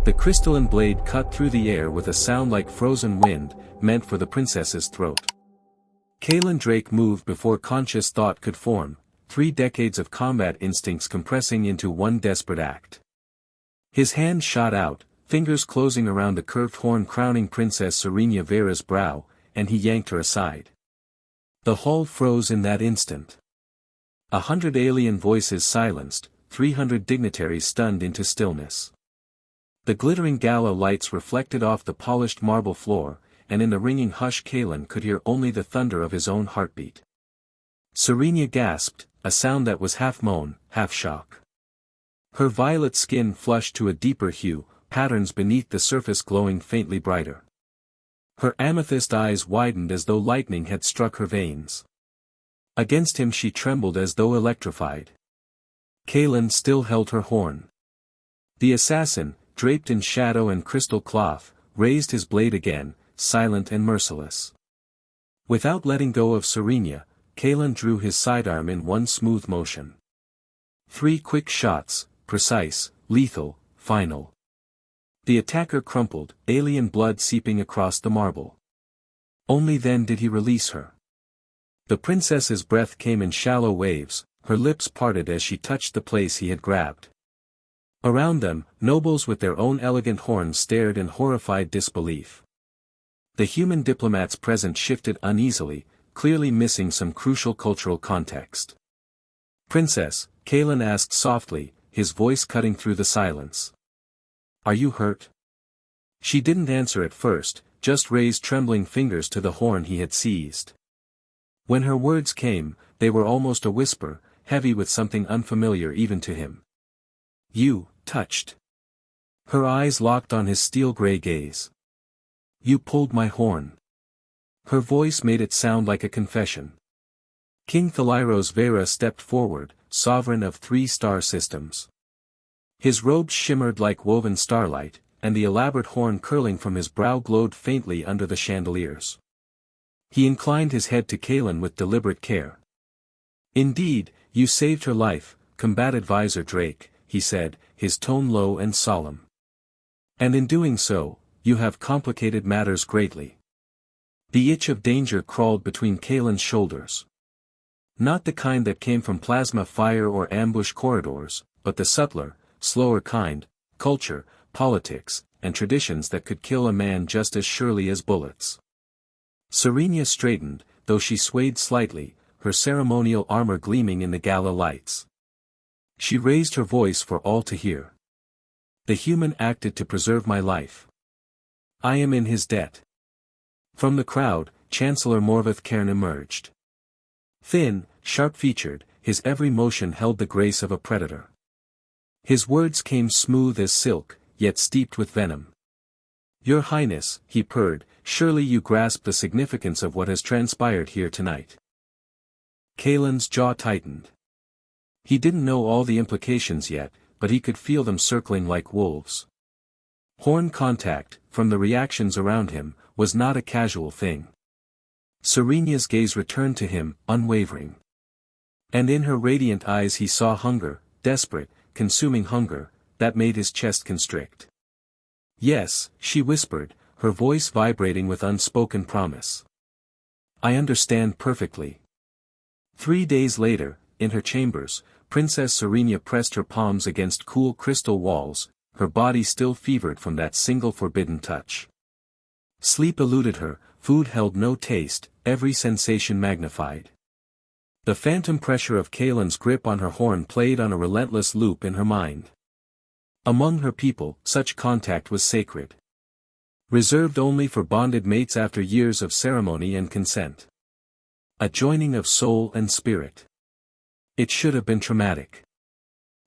The crystalline blade cut through the air with a sound like frozen wind, meant for the princess's throat. Kaelin Drake moved before conscious thought could form, 3 decades of combat instincts compressing into one desperate act. His hand shot out, fingers closing around the curved horn crowning Princess Serenia Vera's brow, and he yanked her aside. The hall froze in that instant. 100 alien voices silenced, 300 dignitaries stunned into stillness. The glittering gala lights reflected off the polished marble floor, and in the ringing hush Kaelin could hear only the thunder of his own heartbeat. Serenia gasped, a sound that was half moan, half shock. Her violet skin flushed to a deeper hue, patterns beneath the surface glowing faintly brighter. Her amethyst eyes widened as though lightning had struck her veins. Against him she trembled as though electrified. Kaelin still held her horn. The assassin, draped in shadow and crystal cloth, raised his blade again, silent and merciless. Without letting go of Serenia, Kaelin drew his sidearm in one smooth motion. 3 quick shots, precise, lethal, final. The attacker crumpled, alien blood seeping across the marble. Only then did he release her. The princess's breath came in shallow waves, her lips parted as she touched the place he had grabbed. Around them, nobles with their own elegant horns stared in horrified disbelief. The human diplomats present shifted uneasily, clearly missing some crucial cultural context. "Princess," Kaelin asked softly, his voice cutting through the silence. "Are you hurt?" She didn't answer at first, just raised trembling fingers to the horn he had seized. When her words came, they were almost a whisper, heavy with something unfamiliar even to him. "You, touched." Her eyes locked on his steel-gray gaze. "You pulled my horn." Her voice made it sound like a confession. King Thaliros Vera stepped forward, sovereign of 3 star systems. His robes shimmered like woven starlight, and the elaborate horn curling from his brow glowed faintly under the chandeliers. He inclined his head to Kaelin with deliberate care. "Indeed, you saved her life, Combat Advisor Drake," he said, his tone low and solemn. "And in doing so, you have complicated matters greatly." The itch of danger crawled between Kaelin's shoulders. Not the kind that came from plasma fire or ambush corridors, but the subtler, slower kind, culture, politics, and traditions that could kill a man just as surely as bullets. Serenia straightened, though she swayed slightly, her ceremonial armor gleaming in the gala lights. She raised her voice for all to hear. "The human acted to preserve my life. I am in his debt." From the crowd, Chancellor Morvath Cairn emerged. Thin, sharp-featured, his every motion held the grace of a predator. His words came smooth as silk, yet steeped with venom. "Your Highness," he purred, "surely you grasp the significance of what has transpired here tonight." Kaelin's jaw tightened. He didn't know all the implications yet, but he could feel them circling like wolves. Horn contact, from the reactions around him, was not a casual thing. Serenia's gaze returned to him, unwavering. And in her radiant eyes he saw hunger, desperate, consuming hunger, that made his chest constrict. "Yes," she whispered, her voice vibrating with unspoken promise. "I understand perfectly." 3 days later, in her chambers, Princess Serenia pressed her palms against cool crystal walls, her body still fevered from that single forbidden touch. Sleep eluded her, food held no taste, every sensation magnified. The phantom pressure of Kaelin's grip on her horn played on a relentless loop in her mind. Among her people, such contact was sacred. Reserved only for bonded mates after years of ceremony and consent. A joining of soul and spirit. It should have been traumatic.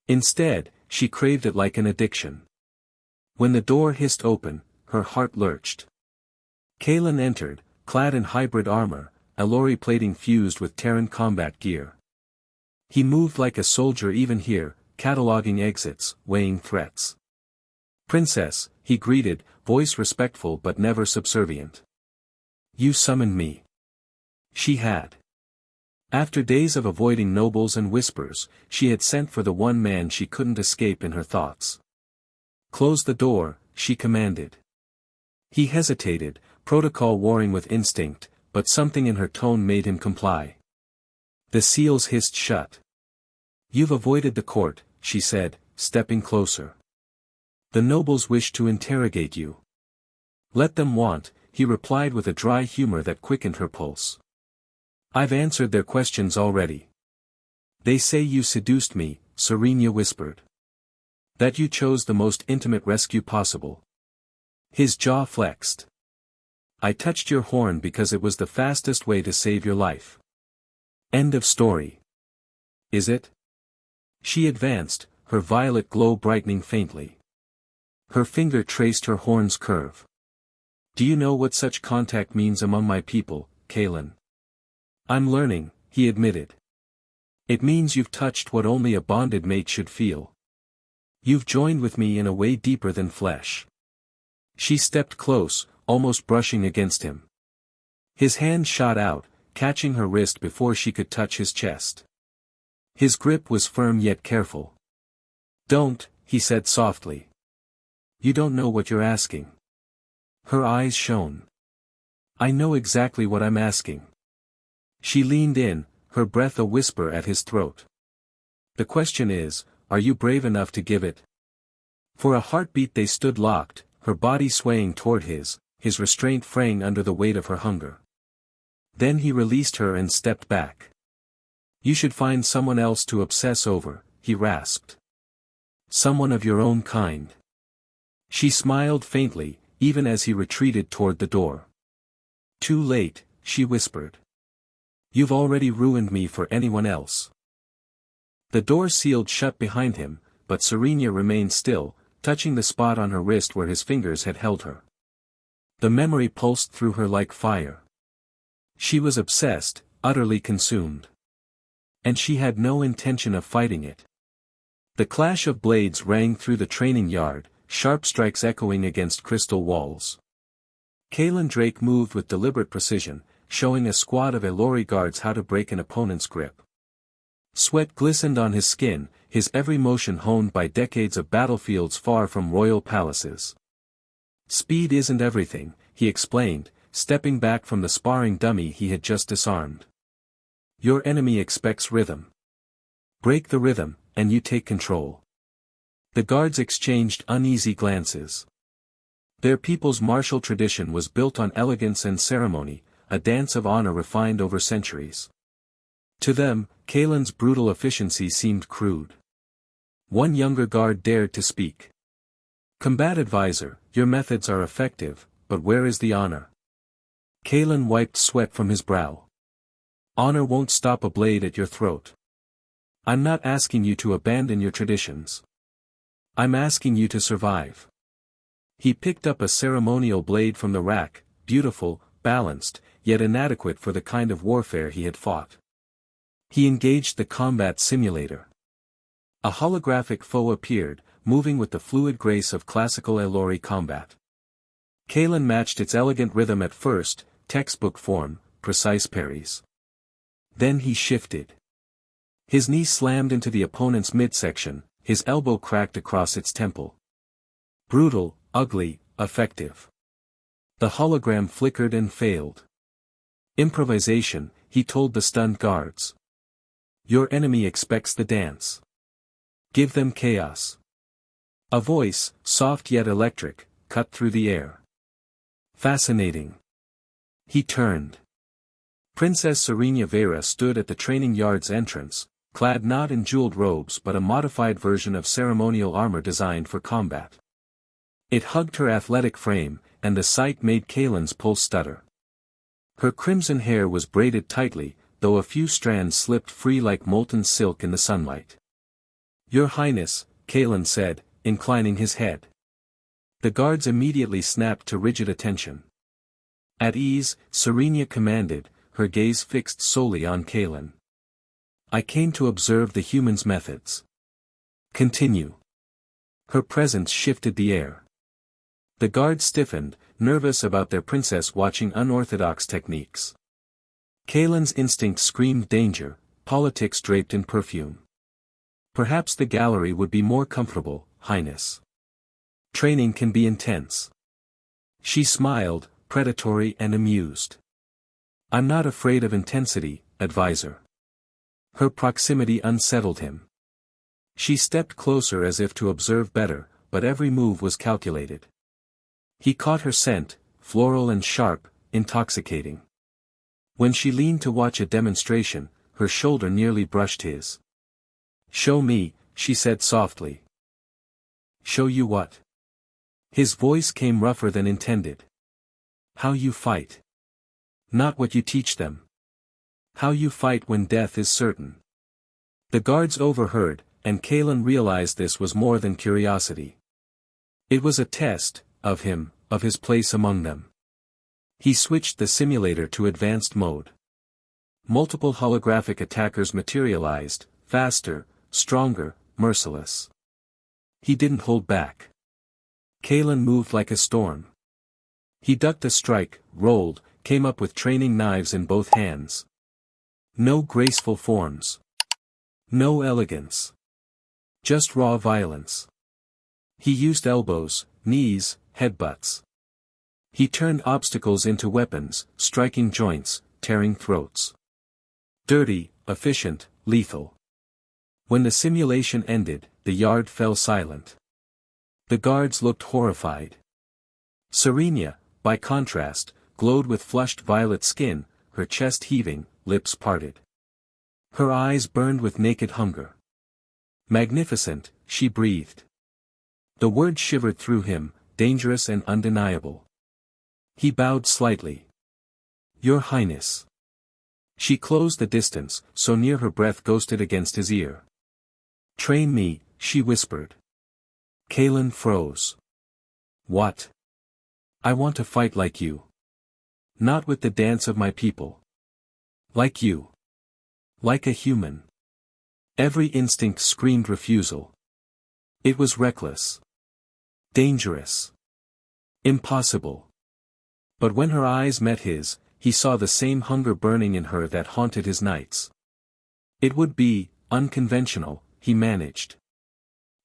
Instead, she craved it like an addiction. When the door hissed open, her heart lurched. Kaelin entered, clad in hybrid armor, alloy plating fused with Terran combat gear. He moved like a soldier even here, cataloging exits, weighing threats. "Princess," he greeted, voice respectful but never subservient. "You summoned me." She had. After days of avoiding nobles and whispers, she had sent for the one man she couldn't escape in her thoughts. "Close the door," she commanded. He hesitated, protocol warring with instinct, but something in her tone made him comply. The seals hissed shut. "You've avoided the court," she said, stepping closer. "The nobles wish to interrogate you." "Let them want," he replied with a dry humor that quickened her pulse. "I've answered their questions already." "They say you seduced me," Serenia whispered. "That you chose the most intimate rescue possible." His jaw flexed. "I touched your horn because it was the fastest way to save your life." End of story. Is it? She advanced, her violet glow brightening faintly. Her finger traced her horn's curve. "Do you know what such contact means among my people, Kalen?" "I'm learning," he admitted. "It means you've touched what only a bonded mate should feel. You've joined with me in a way deeper than flesh." She stepped close, almost brushing against him. His hand shot out, catching her wrist before she could touch his chest. His grip was firm yet careful. "Don't," he said softly. "You don't know what you're asking." Her eyes shone. "I know exactly what I'm asking." She leaned in, her breath a whisper at his throat. "The question is, are you brave enough to give it?" For a heartbeat they stood locked, her body swaying toward his restraint fraying under the weight of her hunger. Then he released her and stepped back. "You should find someone else to obsess over," he rasped. "Someone of your own kind." She smiled faintly, even as he retreated toward the door. "Too late," she whispered. "You've already ruined me for anyone else." The door sealed shut behind him, but Serenia remained still, touching the spot on her wrist where his fingers had held her. The memory pulsed through her like fire. She was obsessed, utterly consumed. And she had no intention of fighting it. The clash of blades rang through the training yard, sharp strikes echoing against crystal walls. Kalen Drake moved with deliberate precision, showing a squad of Elori guards how to break an opponent's grip. Sweat glistened on his skin, his every motion honed by decades of battlefields far from royal palaces. "Speed isn't everything," he explained, stepping back from the sparring dummy he had just disarmed. "Your enemy expects rhythm. Break the rhythm, and you take control." The guards exchanged uneasy glances. Their people's martial tradition was built on elegance and ceremony, a dance of honor refined over centuries. To them, Kalen's brutal efficiency seemed crude. One younger guard dared to speak. "Combat advisor, your methods are effective, but where is the honor?" Kalen wiped sweat from his brow. "Honor won't stop a blade at your throat. I'm not asking you to abandon your traditions. I'm asking you to survive." He picked up a ceremonial blade from the rack, beautiful, balanced, yet inadequate for the kind of warfare he had fought. He engaged the combat simulator. A holographic foe appeared, moving with the fluid grace of classical Elori combat. Kalen matched its elegant rhythm at first, textbook form, precise parries. Then he shifted. His knee slammed into the opponent's midsection, his elbow cracked across its temple. Brutal, ugly, effective. The hologram flickered and failed. "Improvisation," he told the stunned guards. "Your enemy expects the dance. Give them chaos." A voice, soft yet electric, cut through the air. "Fascinating." He turned. Princess Serenia Vera stood at the training yard's entrance, clad not in jeweled robes but a modified version of ceremonial armor designed for combat. It hugged her athletic frame, and the sight made Kalen's pulse stutter. Her crimson hair was braided tightly, though a few strands slipped free like molten silk in the sunlight. "Your Highness," Kalen said, inclining his head. The guards immediately snapped to rigid attention. At ease, Serenia commanded, her gaze fixed solely on Kalen. "I came to observe the human's methods. Continue." Her presence shifted the air. The guards stiffened, nervous about their princess watching unorthodox techniques. Kalen's instinct screamed danger, politics draped in perfume. "Perhaps the gallery would be more comfortable, Highness." Training can be intense. She smiled, predatory and amused. I'm not afraid of intensity, advisor. Her proximity unsettled him. She stepped closer as if to observe better, but every move was calculated. He caught her scent, floral and sharp, intoxicating. When she leaned to watch a demonstration, her shoulder nearly brushed his. Show me, she said softly. Show you what? His voice came rougher than intended. How you fight. Not what you teach them. How you fight when death is certain. The guards overheard, and Kalen realized this was more than curiosity. It was a test, of him, of his place among them. He switched the simulator to advanced mode. Multiple holographic attackers materialized, faster, stronger, merciless. He didn't hold back. Kalen moved like a storm. He ducked a strike, rolled, came up with training knives in both hands. No graceful forms. No elegance. Just raw violence. He used elbows, knees, headbutts. He turned obstacles into weapons, striking joints, tearing throats. Dirty, efficient, lethal. When the simulation ended, the yard fell silent. The guards looked horrified. Serenia, by contrast, glowed with flushed violet skin, her chest heaving, lips parted. Her eyes burned with naked hunger. Magnificent, she breathed. The word shivered through him, dangerous and undeniable. He bowed slightly. Your Highness. She closed the distance, so near her breath ghosted against his ear. Train me, she whispered. Kalen froze. What? I want to fight like you. Not with the dance of my people. Like you. Like a human. Every instinct screamed refusal. It was reckless. Dangerous. Impossible. But when her eyes met his, he saw the same hunger burning in her that haunted his nights. It would be, unconventional, he managed.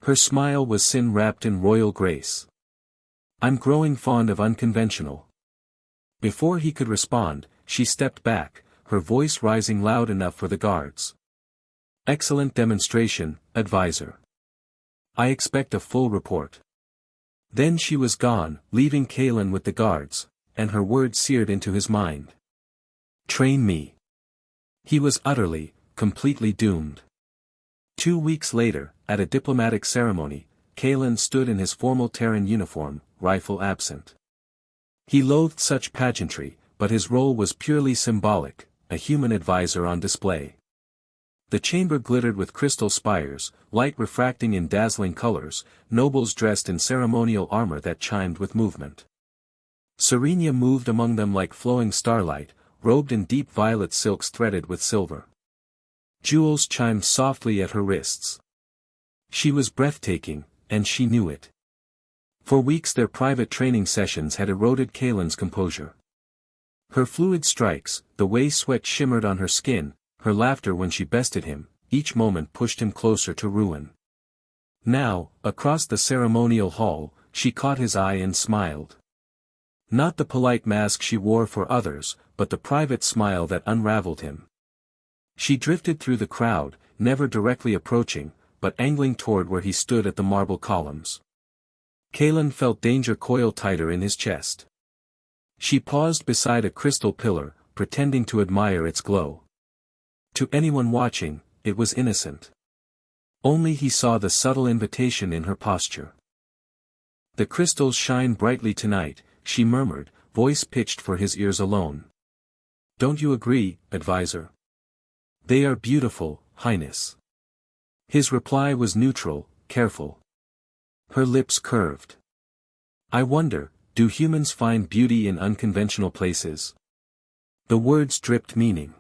Her smile was sin wrapped in royal grace. I'm growing fond of unconventional. Before he could respond, she stepped back, her voice rising loud enough for the guards. Excellent demonstration, advisor. I expect a full report. Then she was gone, leaving Kalen with the guards, and her words seared into his mind. Train me. He was utterly, completely doomed. 2 weeks later, at a diplomatic ceremony, Kalen stood in his formal Terran uniform, rifle absent. He loathed such pageantry, but his role was purely symbolic, a human advisor on display. The chamber glittered with crystal spires, light refracting in dazzling colors, nobles dressed in ceremonial armor that chimed with movement. Serenia moved among them like flowing starlight, robed in deep violet silks threaded with silver. Jewels chimed softly at her wrists. She was breathtaking, and she knew it. For weeks their private training sessions had eroded Kalen's composure. Her fluid strikes, the way sweat shimmered on her skin, her laughter when she bested him, each moment pushed him closer to ruin. Now, across the ceremonial hall, she caught his eye and smiled. Not the polite mask she wore for others, but the private smile that unraveled him. She drifted through the crowd, never directly approaching, but angling toward where he stood at the marble columns. Kalen felt danger coil tighter in his chest. She paused beside a crystal pillar, pretending to admire its glow. To anyone watching, it was innocent. Only he saw the subtle invitation in her posture. The crystals shine brightly tonight, she murmured, voice pitched for his ears alone. Don't you agree, advisor? They are beautiful, Highness. His reply was neutral, careful. Her lips curved. I wonder, do humans find beauty in unconventional places? The words dripped meaning.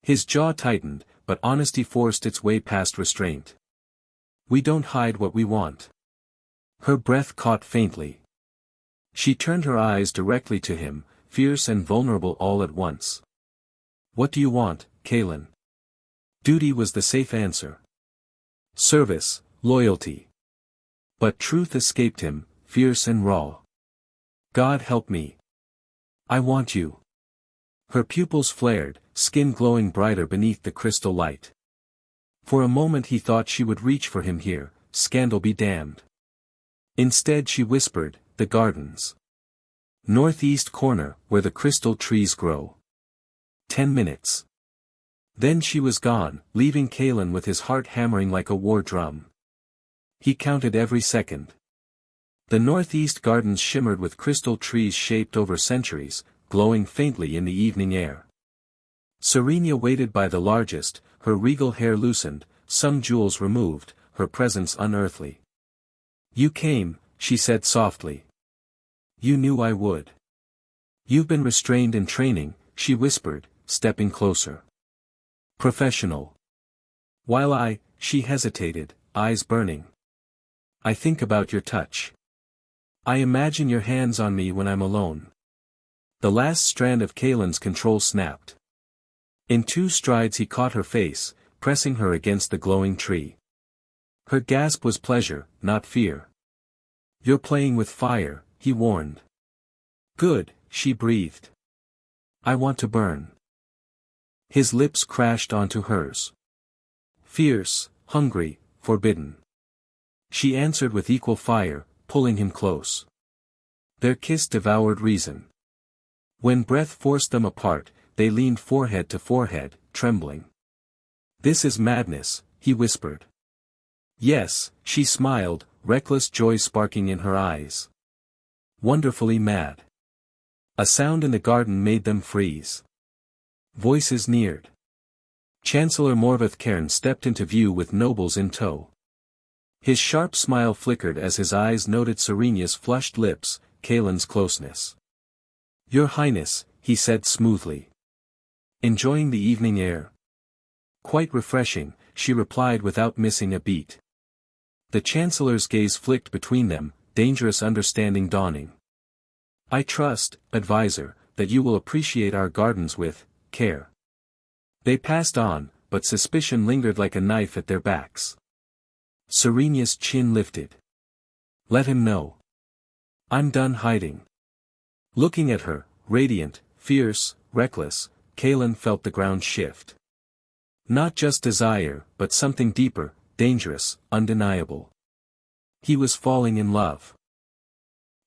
His jaw tightened, but honesty forced its way past restraint. We don't hide what we want. Her breath caught faintly. She turned her eyes directly to him, fierce and vulnerable all at once. What do you want, Kalen? Duty was the safe answer. Service, loyalty. But truth escaped him, fierce and raw. God help me. I want you. Her pupils flared, skin glowing brighter beneath the crystal light. For a moment he thought she would reach for him here, scandal be damned. Instead she whispered, the gardens. Northeast corner, where the crystal trees grow. 10 minutes. Then she was gone, leaving Kalen with his heart hammering like a war drum. He counted every second. The northeast gardens shimmered with crystal trees shaped over centuries, glowing faintly in the evening air. Serenia waited by the largest, her regal hair loosened, some jewels removed, her presence unearthly. You came, she said softly. You knew I would. You've been restrained in training, she whispered, stepping closer. Professional. While she hesitated, eyes burning. I think about your touch. I imagine your hands on me when I'm alone. The last strand of Kalen's control snapped. In 2 strides he caught her face, pressing her against the glowing tree. Her gasp was pleasure, not fear. You're playing with fire, he warned. Good, she breathed. I want to burn. His lips crashed onto hers. Fierce, hungry, forbidden. She answered with equal fire, pulling him close. Their kiss devoured reason. When breath forced them apart, they leaned forehead to forehead, trembling. This is madness, he whispered. Yes, she smiled, reckless joy sparking in her eyes. Wonderfully mad. A sound in the garden made them freeze. Voices neared. Chancellor Morvath-Cairn stepped into view with nobles in tow. His sharp smile flickered as his eyes noted Serenia's flushed lips, Kalen's closeness. Your Highness, he said smoothly. Enjoying the evening air? Quite refreshing, she replied without missing a beat. The Chancellor's gaze flicked between them, dangerous understanding dawning. I trust, advisor, that you will appreciate our gardens with care. They passed on, but suspicion lingered like a knife at their backs. Serenia's chin lifted. Let him know. I'm done hiding. Looking at her, radiant, fierce, reckless, Kalen felt the ground shift. Not just desire, but something deeper, dangerous, undeniable. He was falling in love.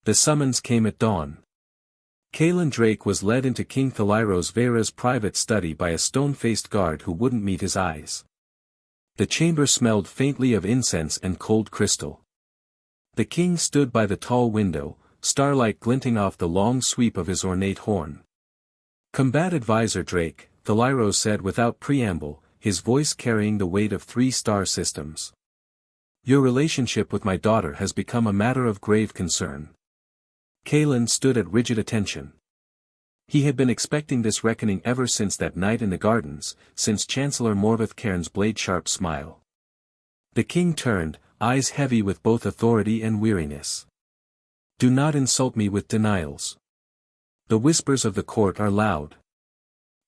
The summons came at dawn. Kalen Drake was led into King Thaliros Vera's private study by a stone-faced guard who wouldn't meet his eyes. The chamber smelled faintly of incense and cold crystal. The king stood by the tall window, starlight glinting off the long sweep of his ornate horn. Combat Advisor Drake, Thaliros said without preamble, his voice carrying the weight of 3 star systems. Your relationship with my daughter has become a matter of grave concern. Kalen stood at rigid attention. He had been expecting this reckoning ever since that night in the gardens, since Chancellor Morvath-Cairn's blade-sharp smile. The king turned, eyes heavy with both authority and weariness. Do not insult me with denials. The whispers of the court are loud.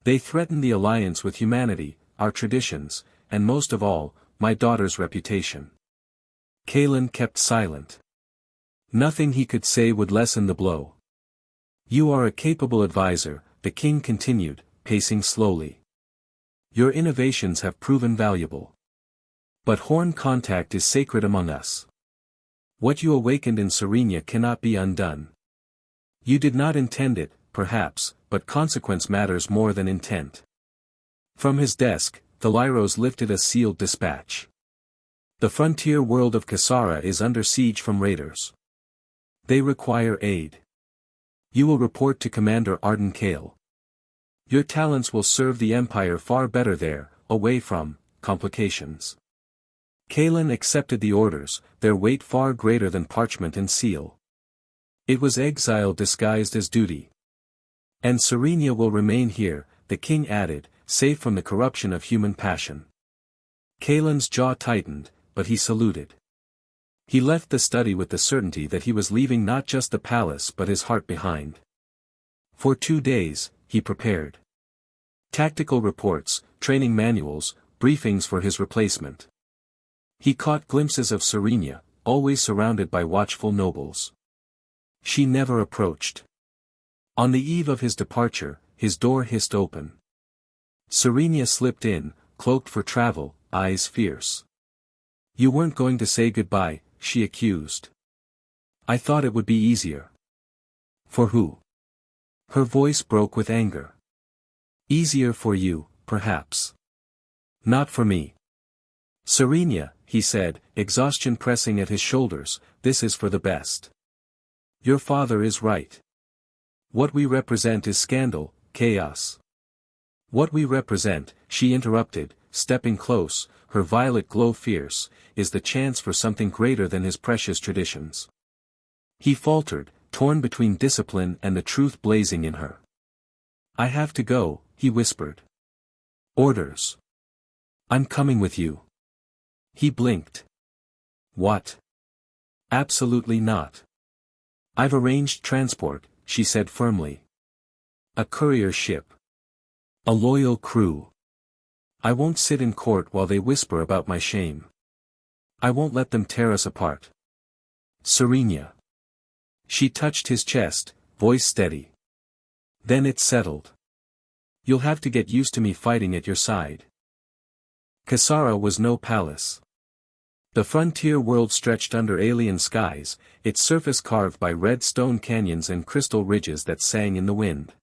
They threaten the alliance with humanity, our traditions, and most of all, my daughter's reputation. Kalen kept silent. Nothing he could say would lessen the blow. You are a capable advisor, the king continued, pacing slowly. Your innovations have proven valuable. But horn contact is sacred among us. What you awakened in Serenia cannot be undone. You did not intend it, perhaps, but consequence matters more than intent. From his desk, Thaliros lifted a sealed dispatch. The frontier world of Kasara is under siege from raiders. They require aid. You will report to Commander Arden Kale. Your talents will serve the Empire far better there, away from complications. Kalen accepted the orders, their weight far greater than parchment and seal. It was exile disguised as duty. And Serenia will remain here, the king added, safe from the corruption of human passion. Kalen's jaw tightened, but he saluted. He left the study with the certainty that he was leaving not just the palace but his heart behind. For 2 days, he prepared. Tactical reports, training manuals, briefings for his replacement. He caught glimpses of Serenia, always surrounded by watchful nobles. She never approached. On the eve of his departure, his door hissed open. Serenia slipped in, cloaked for travel, eyes fierce. "You weren't going to say goodbye," she accused. "I thought it would be easier." "For who?" Her voice broke with anger. "Easier for you, perhaps. Not for me." "Serenia," he said, exhaustion pressing at his shoulders, "this is for the best. Your father is right. What we represent is scandal, chaos." "What we represent," she interrupted, stepping close, her violet glow fierce, "is the chance for something greater than his precious traditions." He faltered, torn between discipline and the truth blazing in her. "I have to go," he whispered. "Orders." "I'm coming with you." He blinked. "What?" "Absolutely not. I've arranged transport," she said firmly. "A courier ship. A loyal crew. I won't sit in court while they whisper about my shame. I won't let them tear us apart. Serenia." She touched his chest, voice steady. "Then it's settled. You'll have to get used to me fighting at your side." Kasara was no palace. The frontier world stretched under alien skies, its surface carved by red stone canyons and crystal ridges that sang in the wind.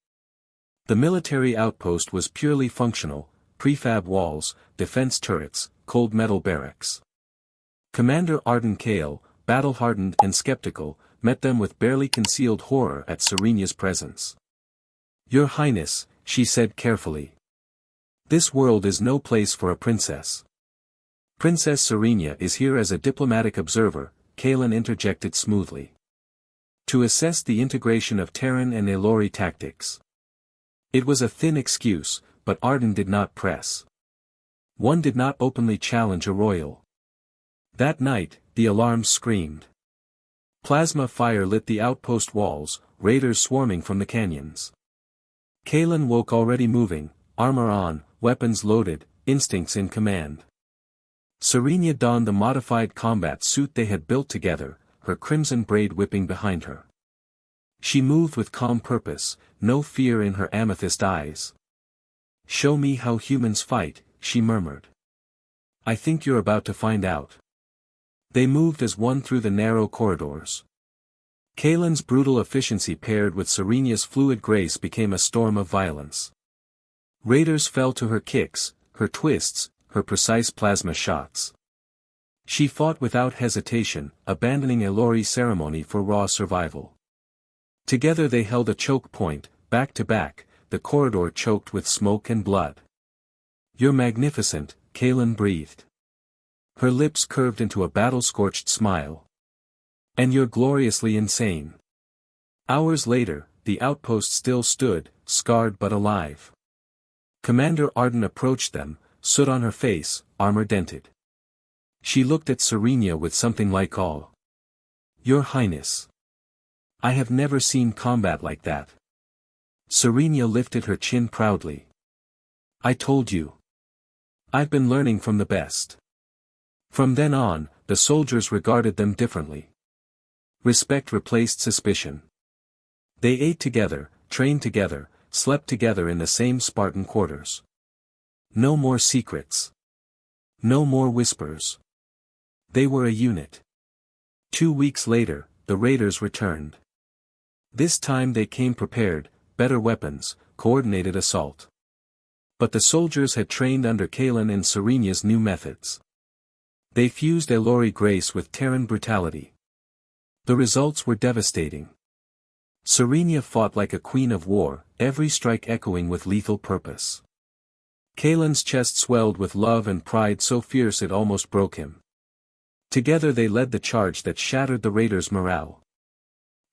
The military outpost was purely functional, prefab walls, defense turrets, cold metal barracks. Commander Arden Kale, battle-hardened and skeptical, met them with barely concealed horror at Serenia's presence. "Your Highness," she said carefully. "This world is no place for a princess." "Princess Serenia is here as a diplomatic observer," Kalen interjected smoothly. "To assess the integration of Terran and Elori tactics." It was a thin excuse, but Arden did not press. One did not openly challenge a royal. That night, the alarms screamed. Plasma fire lit the outpost walls, raiders swarming from the canyons. Kalen woke already moving, armor on, weapons loaded, instincts in command. Serenia donned the modified combat suit they had built together, her crimson braid whipping behind her. She moved with calm purpose, no fear in her amethyst eyes. "Show me how humans fight," she murmured. "I think you're about to find out." They moved as one through the narrow corridors. Kalen's brutal efficiency paired with Serenia's fluid grace became a storm of violence. Raiders fell to her kicks, her twists, her precise plasma shots. She fought without hesitation, abandoning Elori ceremony for raw survival. Together they held a choke point, back to back, the corridor choked with smoke and blood. "You're magnificent," Kalen breathed. Her lips curved into a battle-scorched smile. "And you're gloriously insane." Hours later, the outpost still stood, scarred but alive. Commander Arden approached them, soot on her face, armor dented. She looked at Serenia with something like awe. "Your Highness. I have never seen combat like that." Serenia lifted her chin proudly. "I told you. I've been learning from the best." From then on, the soldiers regarded them differently. Respect replaced suspicion. They ate together, trained together, slept together in the same Spartan quarters. No more secrets. No more whispers. They were a unit. 2 weeks later, the raiders returned. This time they came prepared, better weapons, coordinated assault. But the soldiers had trained under Kalen and Serenia's new methods. They fused Elori grace with Terran brutality. The results were devastating. Serenia fought like a queen of war, every strike echoing with lethal purpose. Kalen's chest swelled with love and pride so fierce it almost broke him. Together they led the charge that shattered the raiders' morale.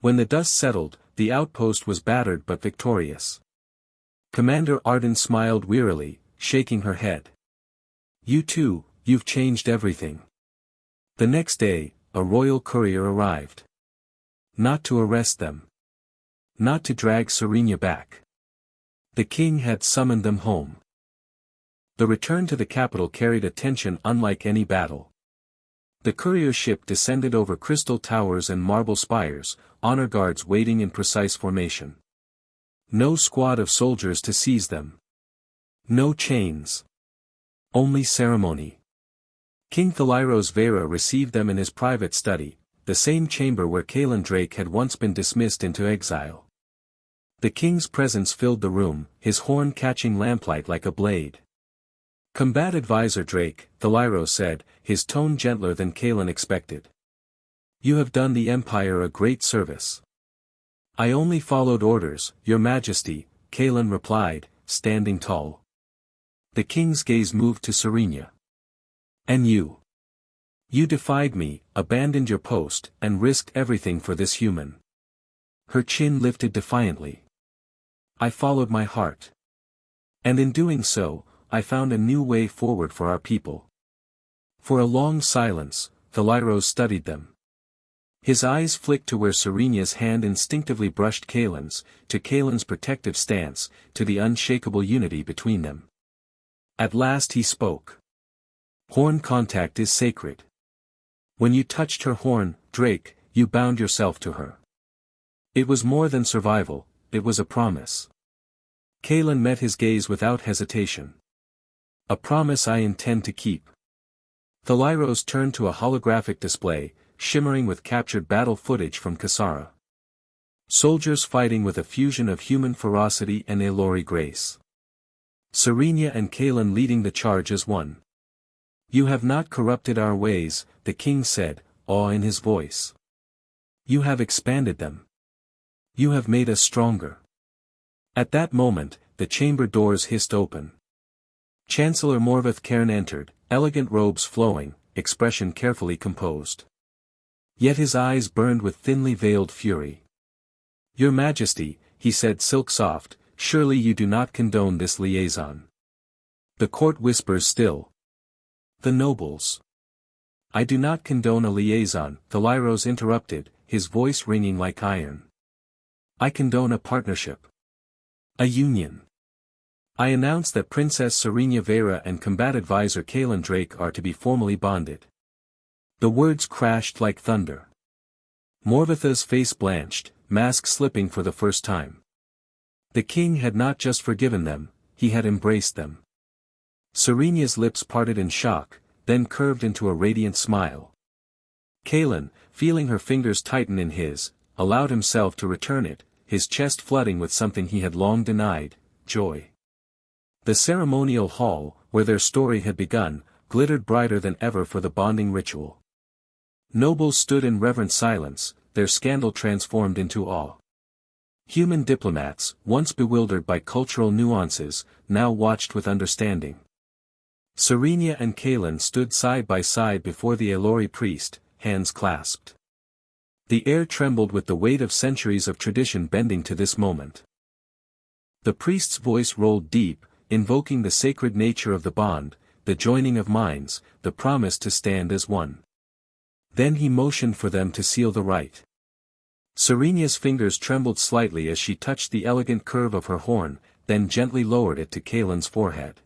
When the dust settled, the outpost was battered but victorious. Commander Arden smiled wearily, shaking her head. "You too, you've changed everything." The next day, a royal courier arrived. Not to arrest them. Not to drag Serenia back. The king had summoned them home. The return to the capital carried a tension unlike any battle. The courier ship descended over crystal towers and marble spires, honor guards waiting in precise formation. No squad of soldiers to seize them. No chains. Only ceremony. King Thalairos Vera received them in his private study, the same chamber where Kaelan Drake had once been dismissed into exile. The king's presence filled the room, his horn catching lamplight like a blade. "Combat advisor Drake," Thalairos said, his tone gentler than Kaelan expected. "You have done the Empire a great service." "I only followed orders, Your Majesty," Kaelan replied, standing tall. The king's gaze moved to Serenia. "And you? You defied me, abandoned your post, and risked everything for this human." Her chin lifted defiantly. "I followed my heart. And in doing so, I found a new way forward for our people." For a long silence, Thalairos studied them. His eyes flicked to where Serenia's hand instinctively brushed Kaelan's, to Kaelan's protective stance, to the unshakable unity between them. At last he spoke. "Horn contact is sacred. When you touched her horn, Drake, you bound yourself to her. It was more than survival, it was a promise." Kaelan met his gaze without hesitation. "A promise I intend to keep." Thalairos turned to a holographic display, shimmering with captured battle footage from Kasara. Soldiers fighting with a fusion of human ferocity and Elori grace. Serenia and Kaelan leading the charge as one. "You have not corrupted our ways," the king said, awe in his voice. "You have expanded them. You have made us stronger." At that moment, the chamber doors hissed open. Chancellor Morvath Cairn entered, elegant robes flowing, expression carefully composed. Yet his eyes burned with thinly veiled fury. "Your Majesty," he said silk-soft, "surely you do not condone this liaison." The court whispers still. "The nobles." "I do not condone a liaison," Thalairos interrupted, his voice ringing like iron. "I condone a partnership. A union. I announce that Princess Serenia Vera and combat advisor Kaelan Drake are to be formally bonded." The words crashed like thunder. Morvatha's face blanched, mask slipping for the first time. The king had not just forgiven them, he had embraced them. Serenia's lips parted in shock, then curved into a radiant smile. Kaelan, feeling her fingers tighten in his, allowed himself to return it, his chest flooding with something he had long denied, joy. The ceremonial hall, where their story had begun, glittered brighter than ever for the bonding ritual. Nobles stood in reverent silence, their scandal transformed into awe. Human diplomats, once bewildered by cultural nuances, now watched with understanding. Serenia and Kaelan stood side by side before the Elori priest, hands clasped. The air trembled with the weight of centuries of tradition bending to this moment. The priest's voice rolled deep, invoking the sacred nature of the bond, the joining of minds, the promise to stand as one. Then he motioned for them to seal the rite. Serenia's fingers trembled slightly as she touched the elegant curve of her horn, then gently lowered it to Kaelan's forehead.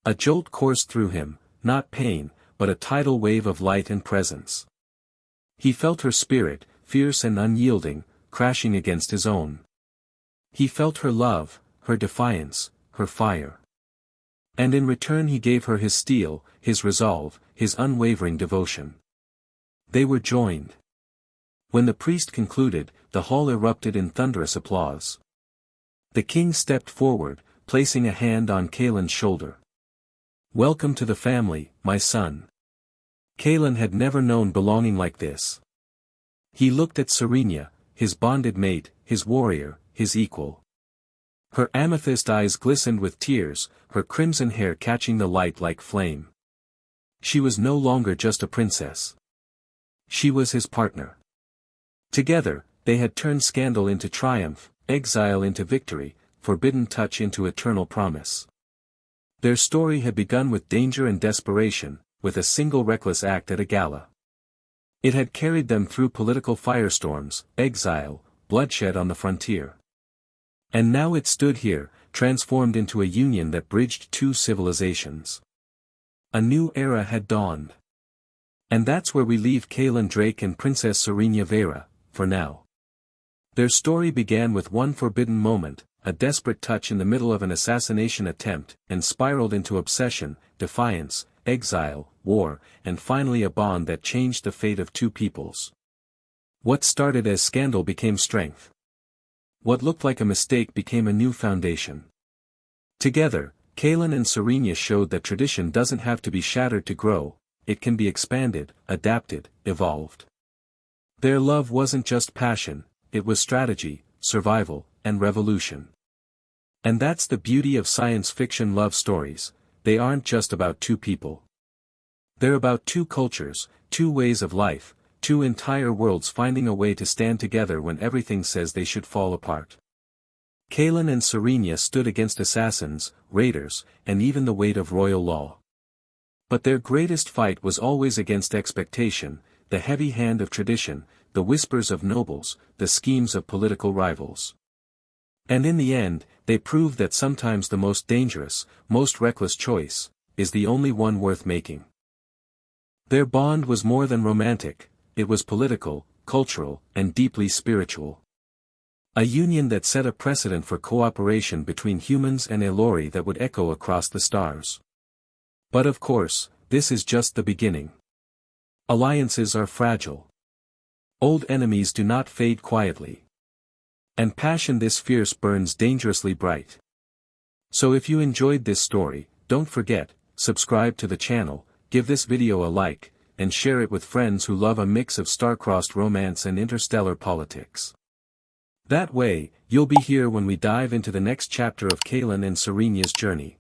A jolt coursed through him, not pain, but a tidal wave of light and presence. He felt her spirit, fierce and unyielding, crashing against his own. He felt her love, her defiance, her fire. And in return he gave her his steel, his resolve, his unwavering devotion. They were joined. When the priest concluded, the hall erupted in thunderous applause. The king stepped forward, placing a hand on Kaelan's shoulder. "Welcome to the family, my son." Kaelan had never known belonging like this. He looked at Serenia, his bonded mate, his warrior, his equal. Her amethyst eyes glistened with tears, her crimson hair catching the light like flame. She was no longer just a princess. She was his partner. Together, they had turned scandal into triumph, exile into victory, forbidden touch into eternal promise. Their story had begun with danger and desperation, with a single reckless act at a gala. It had carried them through political firestorms, exile, bloodshed on the frontier. And now it stood here, transformed into a union that bridged two civilizations. A new era had dawned. And that's where we leave Kaelan Drake and Princess Serenia Vera, for now. Their story began with one forbidden moment, a desperate touch in the middle of an assassination attempt, and spiraled into obsession, defiance, exile, war, and finally a bond that changed the fate of two peoples. What started as scandal became strength. What looked like a mistake became a new foundation. Together, Kalen and Serenia showed that tradition doesn't have to be shattered to grow, it can be expanded, adapted, evolved. Their love wasn't just passion, it was strategy, survival, and revolution. And that's the beauty of science fiction love stories, they aren't just about two people. They're about two cultures, two ways of life, two entire worlds finding a way to stand together when everything says they should fall apart. Kalen and Serenia stood against assassins, raiders, and even the weight of royal law. But their greatest fight was always against expectation, the heavy hand of tradition, the whispers of nobles, the schemes of political rivals. And in the end, they proved that sometimes the most dangerous, most reckless choice, is the only one worth making. Their bond was more than romantic, it was political, cultural, and deeply spiritual. A union that set a precedent for cooperation between humans and Elori that would echo across the stars. But of course, this is just the beginning. Alliances are fragile. Old enemies do not fade quietly. And passion this fierce burns dangerously bright. So if you enjoyed this story, don't forget, subscribe to the channel, give this video a like, and share it with friends who love a mix of star-crossed romance and interstellar politics. That way, you'll be here when we dive into the next chapter of Kalen and Serenia's journey.